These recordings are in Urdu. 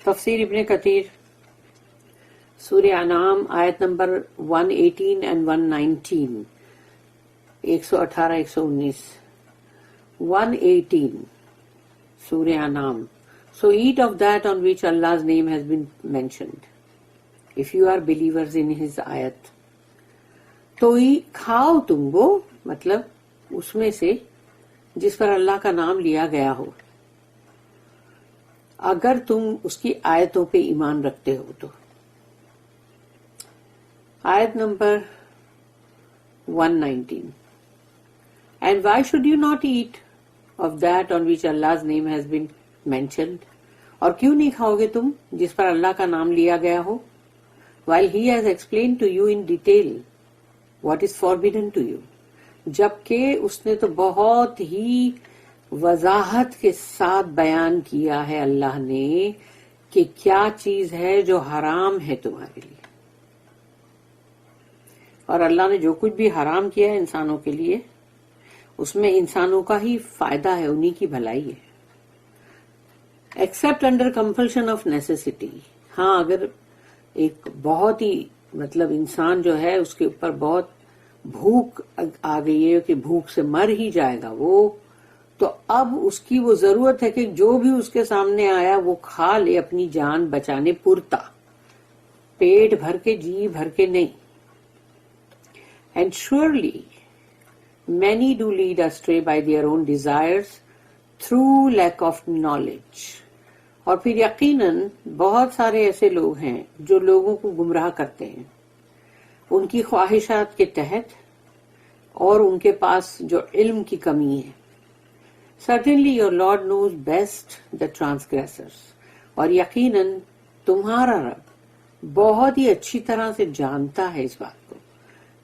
تفسیر ابن کثیر سورہ انعام آیت نمبر 118 and 119 118 119 118 سورہ انعام. So eat of that on which Allah's name has been mentioned, if you are believers in his ayat. تو کھاؤ تم وہ، مطلب اس میں سے جس پر اللہ کا نام لیا گیا ہو، اگر تم اس کی آیتوں پہ ایمان رکھتے ہو تو. آیت number 119. And why should you not eat of that on which Allah's name has been mentioned? اور کیوں نہیں کھاؤ گے تم جس پر اللہ کا نام لیا گیا ہو؟ While he has explained to you in detail what is forbidden to you. جبکہ اس نے تو بہت ہی وضاحت کے ساتھ بیان کیا ہے اللہ نے کہ کیا چیز ہے جو حرام ہے تمہارے لیے. اور اللہ نے جو کچھ بھی حرام کیا ہے انسانوں کے لیے، اس میں انسانوں کا ہی فائدہ ہے، انہی کی بھلائی ہے. Accept under compulsion of necessity. ہاں، اگر ایک بہت ہی مطلب انسان جو ہے اس کے اوپر بہت بھوک آ گئی ہے کہ بھوک سے مر ہی جائے گا وہ، تو اب اس کی وہ ضرورت ہے کہ جو بھی اس کے سامنے آیا وہ کھا لے اپنی جان بچانے پورتا، پیٹ بھر کے جی بھر کے نہیں. And surely many do lead astray by their own desires through lack of knowledge. اور پھر یقیناً بہت سارے ایسے لوگ ہیں جو لوگوں کو گمراہ کرتے ہیں ان کی خواہشات کے تحت اور ان کے پاس جو علم کی کمی ہے. Certainly your Lord knows best the transgressors. اور یقیناً تمہارا رب بہت ہی اچھی طرح سے جانتا ہے اس بات کو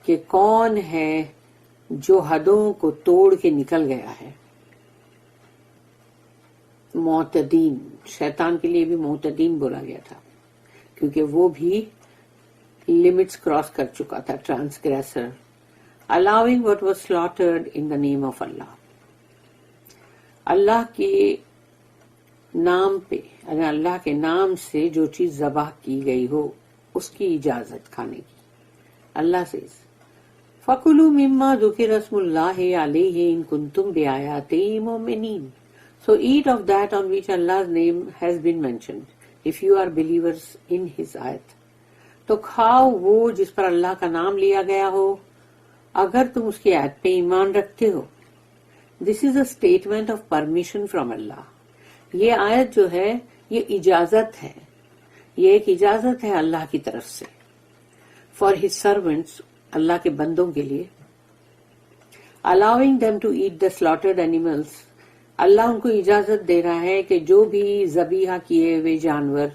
کہ کون ہے جو حدوں کو توڑ کے نکل گیا ہے. معتدین، شیطان کے لیے بھی معتدین بولا گیا تھا کیونکہ وہ بھی لمٹس کراس کر چکا تھا. Transgressor, allowing what was slaughtered in the name of Allah. اللہ کے نام پہ، یعنی اللہ کے نام سے جو چیز ذبح کی گئی ہو اس کی اجازت کھانے کی. اللہ سے فَكُلُوا مِمَّا ذُكِرَ اسْمُ اللَّهِ عَلَيْهِ إِن كُنتُم بِآيَاتِهِ مُؤْمِنِينَ. So eat of that on which Allah's name has been mentioned, if you are believers in his ayat. تو کھاؤ وہ جس پر اللہ کا نام لیا گیا ہو اگر تم اس کی آیت پہ ایمان رکھتے ہو. This is a statement of permission from Allah. یہ آیت جو ہے یہ اجازت ہے، یہ ایک اجازت ہے اللہ کی طرف سے. For his servants، اللہ کے بندوں کے لیے. Allowing them to eat the slaughtered animals. اللہ ان کو اجازت دے رہا ہے کہ جو بھی ذبیحہ کیے ہوئے جانور،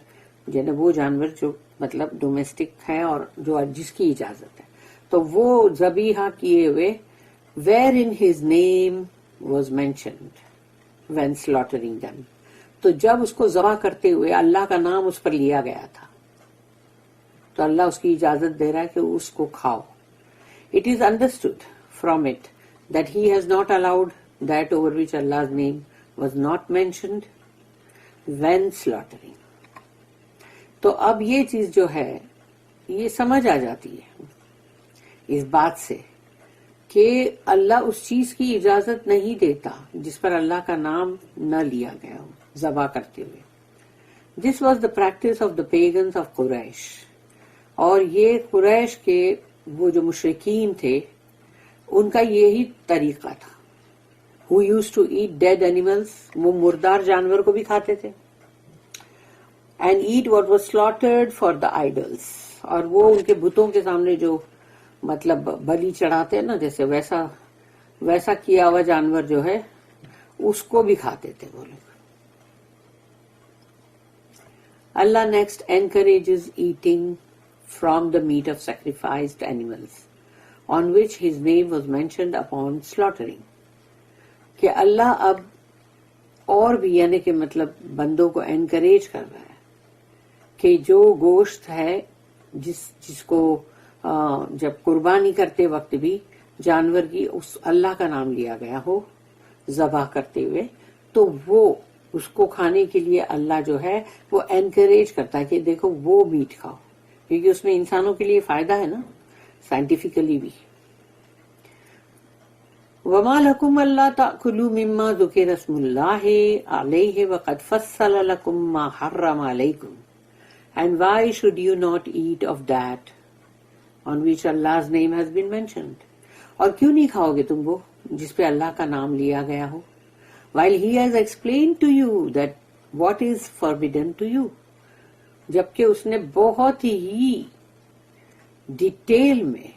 یعنی وہ جانور جو مطلب ڈومیسٹک ہے اور جو جس کی اجازت ہے، تو وہ ذبیحہ کیے ہوئے where in his name was mentioned when slaughtering them. تو جب اس کو ذبح کرتے ہوئے اللہ کا نام اس پر لیا گیا تھا تو اللہ اس کی اجازت دے رہا ہے کہ اس کو کھاؤ. It is understood from it that he has not allowed that over which Allah's name was not mentioned when slaughtering. تو اب یہ چیز جو ہے یہ سمجھ آ جاتی ہے اس بات سے کہ اللہ اس چیز کی اجازت نہیں دیتا جس پر اللہ کا نام نہ لیا گیا ہو ذبح کرتے ہوئے. This was the practice of the pagans of Quraysh. اور یہ قریش کے وہ جو مشرکین تھے ان کا یہی طریقہ تھا. Who used to eat dead animals. وہ مردار جانور کو بھی کھاتے تھے. And eat what was slaughtered for the idols. اور وہ ان کے بتوں کے سامنے جو مطلب بلی چڑھاتے ہیں نا، جیسے ویسا کیا ہوا جانور جو ہے اس کو بھی کھاتے تھے وہ لوگ. اللہ next encourages eating from the meat of sacrificed animals on which his name was mentioned upon slaughtering. کہ اللہ اب اور بھی یعنی کہ مطلب بندوں کو انکریج کر رہا ہے کہ جو گوشت ہے جس کو جب قربانی کرتے وقت بھی جانور کی اس اللہ کا نام لیا گیا ہو ذبح کرتے ہوئے، تو وہ اس کو کھانے کے لیے اللہ جو ہے وہ انکریج کرتا ہے کہ دیکھو وہ میٹ کھاؤ، کیونکہ اس میں انسانوں کے لیے فائدہ ہے نا، سائنٹیفکلی بھی. وَمَا لَكُمْ أَلَّا تَأْكُلُوا مِمَّا ذُكِرَ اسْمُ اللَّهِ عَلَيْهِ وَقَدْ فَصَّلَ لَكُمْ مَا حَرَّمَ عَلَيْكُمْ. And why should you not eat of that on which Allah's name has been mentioned? اور کیوں نہیں کھاؤ گے تم وہ جس پہ اللہ کا نام لیا گیا ہو؟ While he has explained to you that what is forbidden to you. جبکہ اس نے بہت ہی ڈیٹیل میں،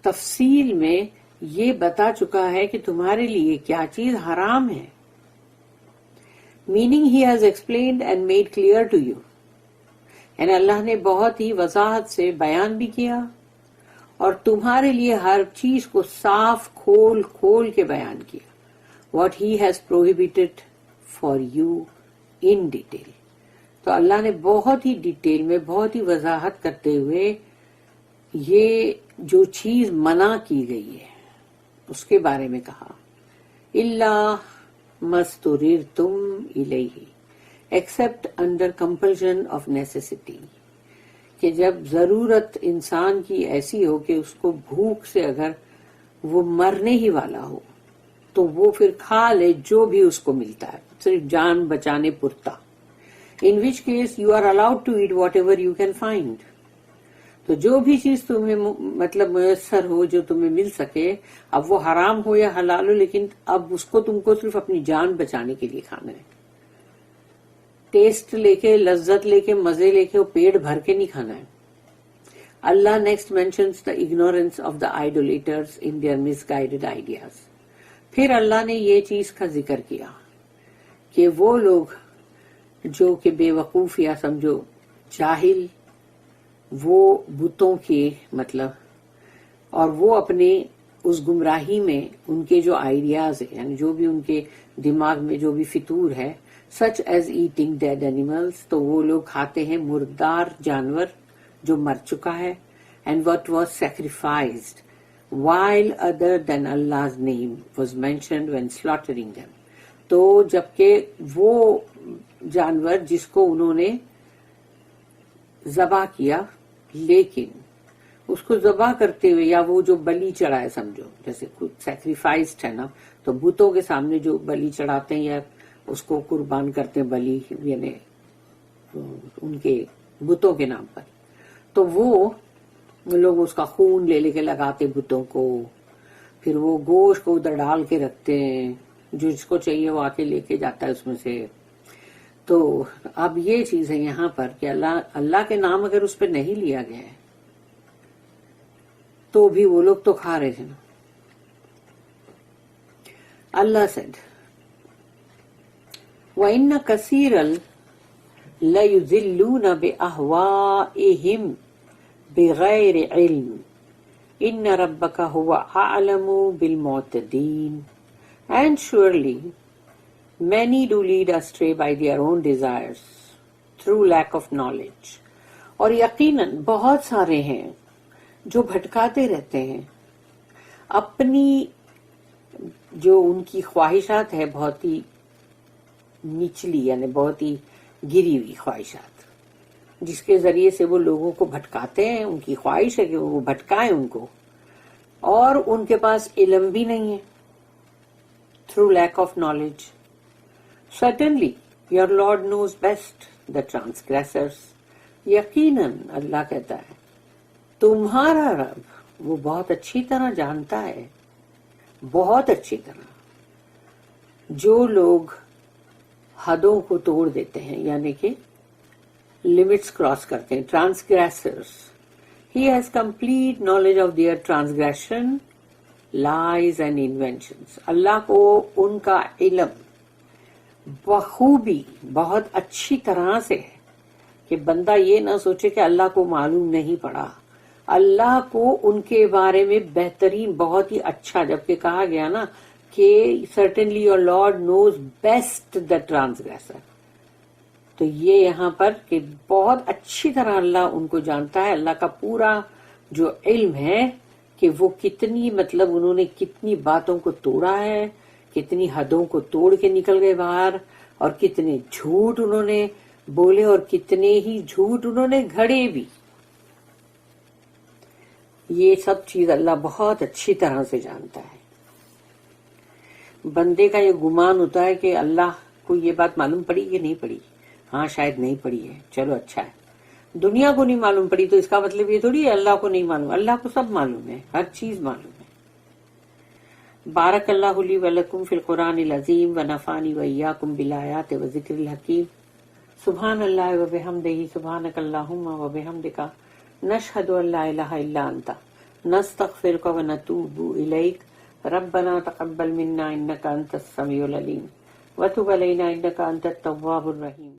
تفصیل میں یہ بتا چکا ہے کہ تمہارے لیے کیا چیز حرام ہے. Meaning he has explained and made clear to you. یعنی اللہ نے بہت ہی وضاحت سے بیان بھی کیا اور تمہارے لیے ہر چیز کو صاف کھول کھول کے بیان کیا. What he has prohibited for you in detail. تو اللہ نے بہت ہی ڈیٹیل میں، بہت ہی وضاحت کرتے ہوئے یہ جو چیز منع کی گئی ہے اس کے بارے میں کہا. إِلَّا مَسْتُرِرْتُمْ إِلَيْهِ except under compulsion of necessity. کہ جب ضرورت انسان کی ایسی ہو کہ اس کو بھوک سے اگر وہ مرنے ہی والا ہو تو وہ پھر کھا لے جو بھی اس کو ملتا ہے، صرف جان بچانے پرتا. In which case you are allowed to eat whatever you can find. تو جو بھی چیز تمہیں مطلب میسر ہو، جو تمہیں مل سکے، اب وہ حرام ہو یا حلال ہو، لیکن اب اس کو تم کو صرف اپنی جان بچانے کے لیے کھانا ہے. ٹیسٹ لے کے، لذت لے کے، مزے لے کے، وہ پیٹ بھر کے نہیں کھانا ہے. Allah next mentions the ignorance of the idolaters in their misguided ideas. پھر اللہ نے یہ چیز کا ذکر کیا کہ وہ لوگ جو کہ بے وقوف یا سمجھو جاہل، وہ بتوں کے مطلب، اور وہ اپنے اس گمراہی میں ان کے جو آئیڈیاز ہیں، یعنی جو بھی ان کے دماغ میں جو بھی فطور ہے، such as eating dead animals، تو وہ لوگ کھاتے ہیں مردار جانور جو مر چکا ہے. and what was sacrificed while other than Allah's name was mentioned when slaughtering them. تو جبکہ وہ جانور جس کو انہوں نے ذبح کیا، لیکن اس کو ذبح کرتے ہوئے یا وہ جو بلی چڑھائے، سمجھو جیسے سیکریفائسڈ ہے نا، تو بتوں کے سامنے جو بلی چڑھاتے ہیں یا اس کو قربان کرتے ہیں، بلی یعنی ان کے بتوں کے نام پر، تو وہ لوگ اس کا خون لے لے کے لگاتے بتوں کو، پھر وہ گوشت کو ادھر ڈال کے رکھتے ہیں، جو جس کو چاہیے وہ آ کے لے کے جاتا ہے اس میں سے. تو اب یہ چیز ہے یہاں پر کہ اللہ کے نام اگر اس پہ نہیں لیا گیا ہے تو بھی وہ لوگ تو کھا رہے تھے نا. اللہ said وَإِنَّ كَثِيرًا لَيُضِلُّونَ بِأَهْوَائِهِمْ بِغَيْرِ عِلْمٍ إِنَّ رَبَّكَ هُوَ أَعْلَمُ بِالْمُعْتَدِينَ. And surely many do lead astray by their own desires through lack of knowledge. اور یقیناً بہت سارے ہیں جو بھٹکاتے رہتے ہیں اپنی جو ان کی خواہشات ہے، بہت ہی نچلی یعنی بہت ہی گری ہوئی خواہشات، جس کے ذریعے سے وہ لوگوں کو بھٹکاتے ہیں. ان کی خواہش ہے کہ وہ بھٹکائیں ان کو، اور ان کے پاس علم بھی نہیں ہے. Through lack of knowledge. Certainly, your Lord knows best the transgressors. یقیناً اللہ کہتا ہے تمہارا رب وہ بہت اچھی طرح جانتا ہے، بہت اچھی طرح جو لوگ حدوں کو توڑ دیتے ہیں، یعنی کہ لمٹس کراس کرتے ہیں، ٹرانسگریسرز. He has complete knowledge of their transgression, lies and inventions. اللہ کو ان کا علم بخوبی بہت اچھی طرح سے ہے کہ بندہ یہ نہ سوچے کہ اللہ کو معلوم نہیں پڑا. اللہ کو ان کے بارے میں بہترین، بہت ہی اچھا، جبکہ کہا گیا نا کہ certainly your Lord knows best the transgressor. تو یہ یہاں پر کہ بہت اچھی طرح اللہ ان کو جانتا ہے. اللہ کا پورا جو علم ہے کہ وہ کتنی مطلب انہوں نے کتنی باتوں کو توڑا ہے، کتنی حدوں کو توڑ کے نکل گئے باہر، اور کتنے جھوٹ انہوں نے بولے اور کتنے ہی جھوٹ انہوں نے گھڑے بھی. یہ سب چیز اللہ بہت اچھی طرح سے جانتا ہے. بندے کا یہ گمان ہوتا ہے کہ اللہ کو یہ بات معلوم پڑی کہ نہیں پڑی. ہاں شاید نہیں پڑی ہے، چلو اچھا ہے. دنیا کو نہیں معلوم پڑی تو اس کا مطلب یہ تھوڑی ہے اللہ کو نہیں معلوم. اللہ کو سب معلوم ہے، ہر چیز معلوم ہے. بارک اللہ لی ولکم فی القرآن العظیم ونفعنی وإیاکم بالآیات وذکر الحکیم. سبحان اللہ وبحمدہ، سبحانک اللہم وبحمدک، نشہد ان لا الہ الا انت، نستغفرک ونتوب الیک. ربنا تقبل منا انک انت السمیع العلیم وتب علینا انک انت التواب الرحیم.